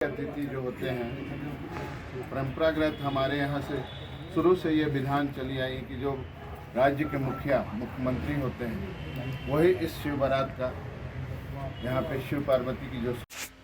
अतिथि जो होते हैं, परंपरागत हमारे यहाँ से शुरू से ये विधान चली आई कि जो राज्य के मुख्यमंत्री होते हैं वही इस शिव बारात का यहाँ पे शिव पार्वती की जो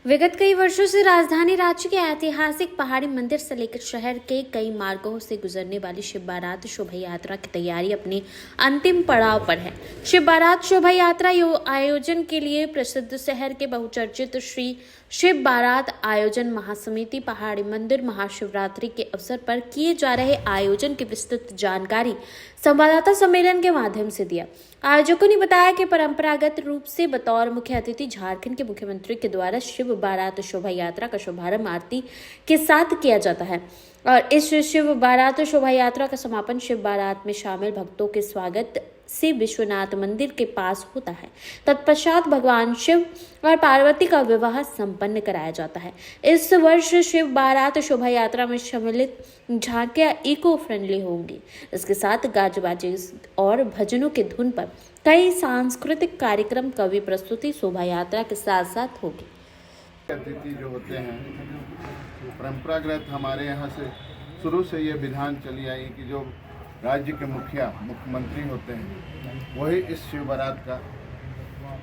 विगत कई वर्षों से राजधानी रांची के ऐतिहासिक पहाड़ी मंदिर से लेकर शहर के कई मार्गों से गुजरने वाली शिव बारात शोभा यात्रा की तैयारी अपने अंतिम पड़ाव पर है। शिव बारात शोभा यात्रा आयोजन के लिए प्रसिद्ध शहर के बहुचर्चित श्री शिव बारात आयोजन महासमिति पहाड़ी मंदिर महाशिवरात्रि के अवसर पर किए जा रहे आयोजन की विस्तृत जानकारी संवाददाता सम्मेलन के माध्यम से दिया। आयोजकों ने बताया कि परंपरागत रूप से बतौर मुख्य अतिथि झारखंड के मुख्यमंत्री के द्वारा शिव बारात शोभा यात्रा का शुभारंभ आरती के साथ किया जाता है और इस शिव बारात शोभा यात्रा का समापन शिव बारात में शामिल भक्तों के स्वागत से विश्वनाथ मंदिर के पास होता है। तत्पश्चात भगवान शिव और पार्वती का विवाह संपन्न कराया जाता है। इस वर्ष शिव बारात शोभा यात्रा में सम्मिलित झांकियां इको फ्रेंडली होंगी। इसके साथ गाज बाजे और भजनों के धुन पर कई सांस्कृतिक कार्यक्रम कवि प्रस्तुति शोभा यात्रा के साथ साथ होगी। अतिथि जो होते हैं, परंपरागत हमारे यहाँ से शुरू से ये विधान चली आई कि जो राज्य के मुख्यमंत्री होते हैं वही इस शिव बारात का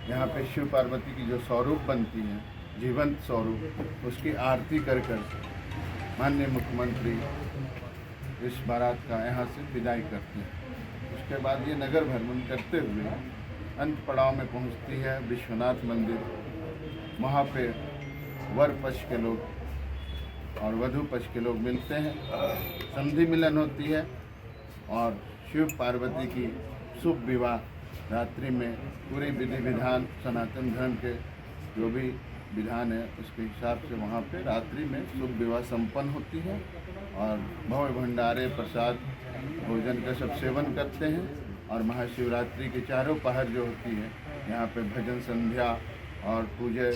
यहाँ पे शिव पार्वती की जो स्वरूप बनती है, जीवंत स्वरूप, उसकी आरती कर माननीय मुख्यमंत्री इस बारात का यहाँ से विदाई करते हैं। उसके बाद ये नगर भ्रमण करते हुए अंत पड़ाव में पहुँचती है विश्वनाथ मंदिर। वहाँ पे वर पक्ष के लोग और वधू पक्ष के लोग मिलते हैं, संधि मिलन होती है और शिव पार्वती की शुभ विवाह रात्रि में पूरी विधि विधान सनातन धर्म के जो भी विधान है उसके हिसाब से वहाँ पे रात्रि में शुभ विवाह संपन्न होती है और भव्य भंडारे प्रसाद भोजन का सब सेवन करते हैं। और महाशिवरात्रि के चारों पहर जो होती है यहाँ पे भजन संध्या और पूजा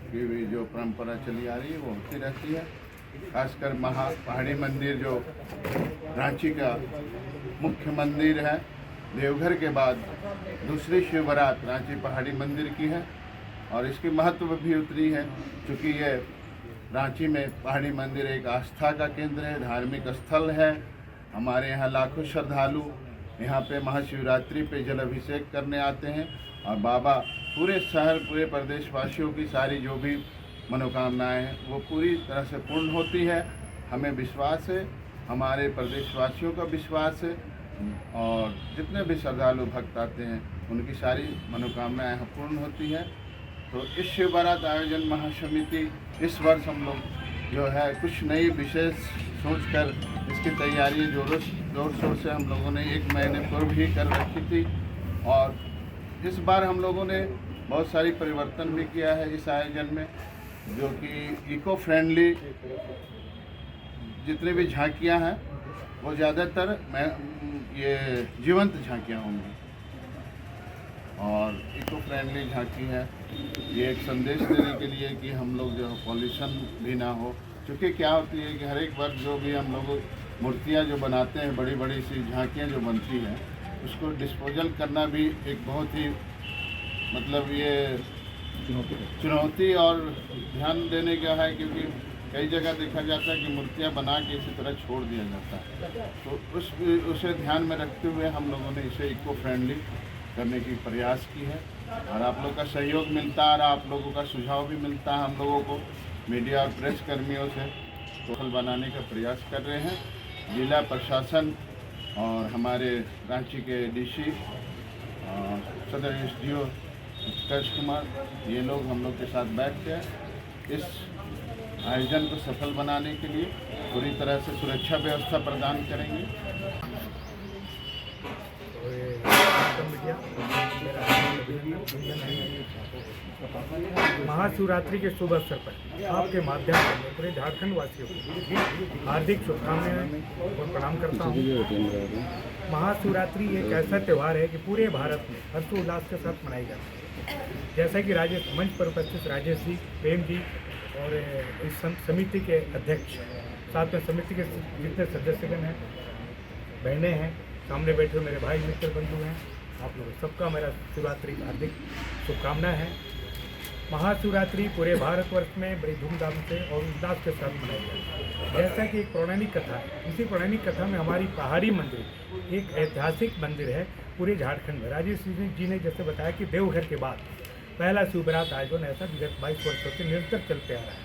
की भी जो परंपरा चली आ रही है वो होती रहती है। खासकर पहाड़ी मंदिर जो रांची का मुख्य मंदिर है, देवघर के बाद दूसरी शिव बारात रांची पहाड़ी मंदिर की है और इसकी महत्व भी उतनी है क्योंकि ये रांची में पहाड़ी मंदिर एक आस्था का केंद्र है, धार्मिक स्थल है। हमारे यहाँ लाखों श्रद्धालु यहाँ पे महाशिवरात्रि पे जल अभिषेक करने आते हैं और बाबा पूरे शहर पूरे प्रदेशवासियों की सारी जो भी मनोकामनाएं हैं वो पूरी तरह से पूर्ण होती है। हमें विश्वास है, हमारे प्रदेशवासियों का विश्वास है और जितने भी श्रद्धालु भक्त आते हैं उनकी सारी मनोकामनाएं यहाँ पूर्ण होती है। तो इस शिव बारात आयोजन महासमिति इस वर्ष हम लोग जो है कुछ नई विशेष सोचकर इसकी तैयारी जोर शोर से हम लोगों ने 1 महीने पूर्व ही कर रखी थी और इस बार हम लोगों ने बहुत सारी परिवर्तन भी किया है इस आयोजन में, जो कि इको फ्रेंडली जितनी भी झांकियां हैं वो ज़्यादातर ये जीवंत झांकियां होंगी और इको फ्रेंडली झांकी है। ये एक संदेश देने के लिए कि हम लोग जो पॉल्यूशन भी ना हो, क्योंकि क्या होती है कि हर एक बार जो भी हम लोग मूर्तियाँ जो बनाते हैं, बड़ी बड़ी सी झांकियाँ जो बनती हैं, उसको डिस्पोजल करना भी एक बहुत ही मतलब ये चुनौती और ध्यान देने का है, क्योंकि कई जगह देखा जाता है कि मूर्तियां बना के इसी तरह छोड़ दिया जाता है। तो उसे ध्यान में रखते हुए हम लोगों ने इसे इको फ्रेंडली करने की प्रयास की है और आप लोग का सहयोग मिलता है और आप लोगों का सुझाव भी मिलता है हम लोगों को मीडिया और प्रेस कर्मियों से सफल बनाने का प्रयास कर रहे हैं। जिला प्रशासन और हमारे रांची के डीसी सदर एसडीओ उत्कर्ष कुमार, ये लोग हम लोग के साथ बैठ के इस आयोजन को सफल बनाने के लिए पूरी तरह से सुरक्षा व्यवस्था प्रदान करेंगे। महाशिवरात्रि के शुभ अवसर पर आपके माध्यम से पूरे झारखंड वासियों को हार्दिक शुभकामनाएं और प्रणाम करता हूँ। महाशिवरात्रि एक ऐसा त्यौहार है कि पूरे भारत में हर्षोल्लास के साथ मनाई जाती है। जैसा कि मंच पर उपस्थित राजेश जी, प्रेम जी और इस समिति के अध्यक्ष, साथ में समिति के जितने सदस्यगण हैं, बहनें हैं, सामने बैठे मेरे भाई मित्र बंधु हैं, आप लोग सबका मेरा शिवरात्रि की हार्दिक शुभकामनाएं हैं। महाशिवरात्रि पूरे भारतवर्ष में बड़ी धूमधाम से और उल्लास के साथ मनाई जाती है। जैसा कि एक पौराणिक कथा है, इसी पौराणिक कथा में हमारी पहाड़ी मंदिर एक ऐतिहासिक मंदिर है पूरे झारखंड में। राजेश जी ने जैसे बताया कि देवघर के बाद पहला शिव बारात आयोजन ऐसा विगत 22 वर्षों से निरंतर चलते आ रहा है।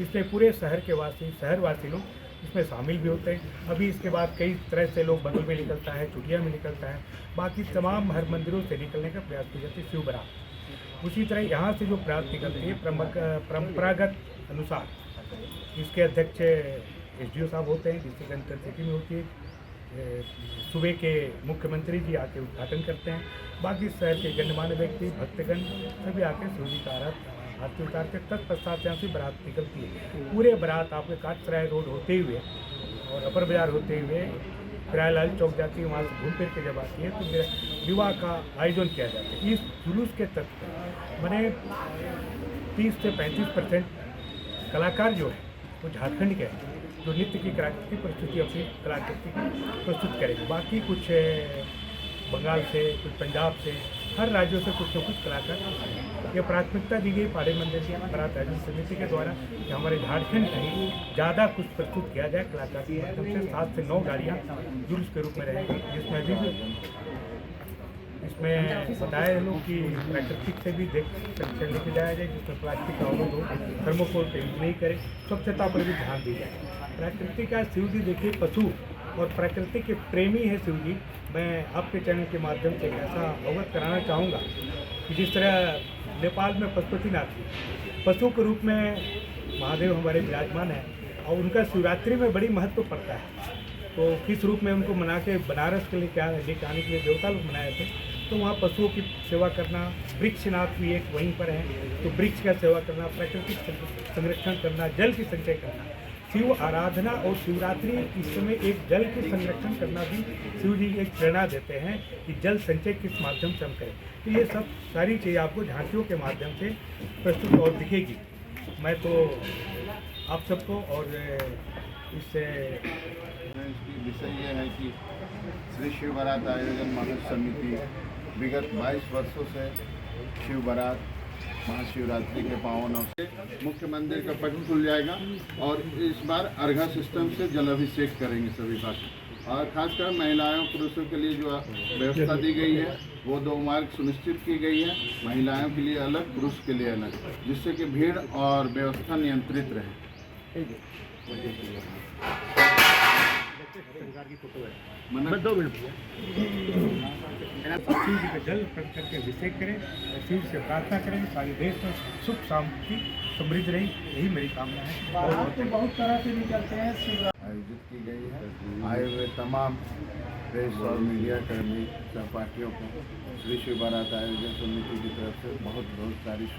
इसमें पूरे शहरवासी लोग इसमें शामिल भी होते हैं। अभी इसके बाद कई तरह से लोग बगल में निकलता है, चुटिया में निकलता है, बाकी तमाम हर मंदिरों से निकलने का प्रयास की जाती है शिव बारात। उसी तरह यहाँ से जो बारात निकलती है परंपरागत अनुसार इसके अध्यक्ष SDO साहब होते हैं, जिससे गणतंत्र में होती है। सूबे के मुख्यमंत्री जी आके उद्घाटन करते हैं। बाकी शहर के गणमान्य व्यक्ति, भक्तगण सभी आके शिव जी का आरती उतारते। तत्पश्चात यहाँ से बारात निकलती है। पूरे बारात आपके काटसराय रोड होते हुए और अपर बाजार होते हुए किरायलाल चौक जाती है। वहाँ से घूम फिर के जब आती है तो विवाह का आयोजन किया जाता है। इस जुलूस के तहत मैंने 30 से 35% कलाकार जो है वो झारखंड के हैं, जो नृत्य की कलाकृति प्रस्तुति अपनी कलाकृति प्रस्तुत करेंगे। बाकी कुछ बंगाल से, कुछ पंजाब से, हर राज्यों से कुछ न कुछ कलाकार। ये प्राथमिकता दी गई पहाड़ी मंदिर की बारात आयोजन समिति के द्वारा कि हमारे झारखंड कहीं ज़्यादा कुछ प्रस्तुत किया जाए कलाकार के माध्यम से। 7 से 9 गाड़ियाँ जुलूस के रूप में रहेंगी, जिसमें अभी इसमें बताया लोग कि प्राकृतिक से भी संरक्षण लेके जाया जाए, जिसमें प्लास्टिक का अवरोध हो, थर्मोकोल का यूज नहीं करे, स्वच्छता पर भी ध्यान दी जाए। प्राकृतिक का शिव जी देखिए पशु और प्रकृति के प्रेमी है शिव जी। मैं आपके चैनल के माध्यम से ऐसा अवगत कराना चाहूँगा कि जिस तरह नेपाल में पशुपतिनाथ जी पशु के रूप में महादेव हमारे विराजमान है और उनका शिवरात्रि में बड़ी महत्व पड़ता है। तो किस रूप में उनको मना के बनारस के लिए लेके आने के लिए देवता लोग बनाए थे। तो वहाँ पशुओं की सेवा करना, वृक्षनाथ भी एक वहीं पर है, तो वृक्ष का सेवा करना, प्राकृतिक संरक्षण करना, जल की संचय करना, शिव आराधना और शिवरात्रि इस समय एक जल के संरक्षण करना भी शिव जी एक प्रेरणा देते हैं कि जल संचय किस माध्यम से हम करें। तो ये सब सारी चीज़ आपको झांकियों के माध्यम से प्रस्तुत और दिखेगी। मैं तो आप सबको और इससे विषय ये है कि श्री शिव बारात आयोजन महासमिति विगत 22 वर्षों से शिव बारात महाशिवरात्रि के पावन अवसर से मुख्य मंदिर का पट खुल जाएगा और इस बार अर्घा सिस्टम से जलाभिषेक करेंगे सभी भक्त। और खासकर महिलाओं पुरुषों के लिए जो व्यवस्था दी गई है वो 2 मार्ग सुनिश्चित की गई है, महिलाओं के लिए अलग, पुरुष के लिए अलग, जिससे कि भीड़ और व्यवस्था नियंत्रित रहे। शिव जी का जल अर्पण करके अभिषेक करें और शिव से प्रार्थना करें सारे देश में सुख शांति समृद्ध रही, यही मेरी कामना है। बहुत तरह से निकलते हैं आयोजित की गई है। आए हुए तमाम प्रेस और मीडिया कर्मी सहपाठियों को श्री शिव बारात आयोजन समिति की तरफ से बहुत सारी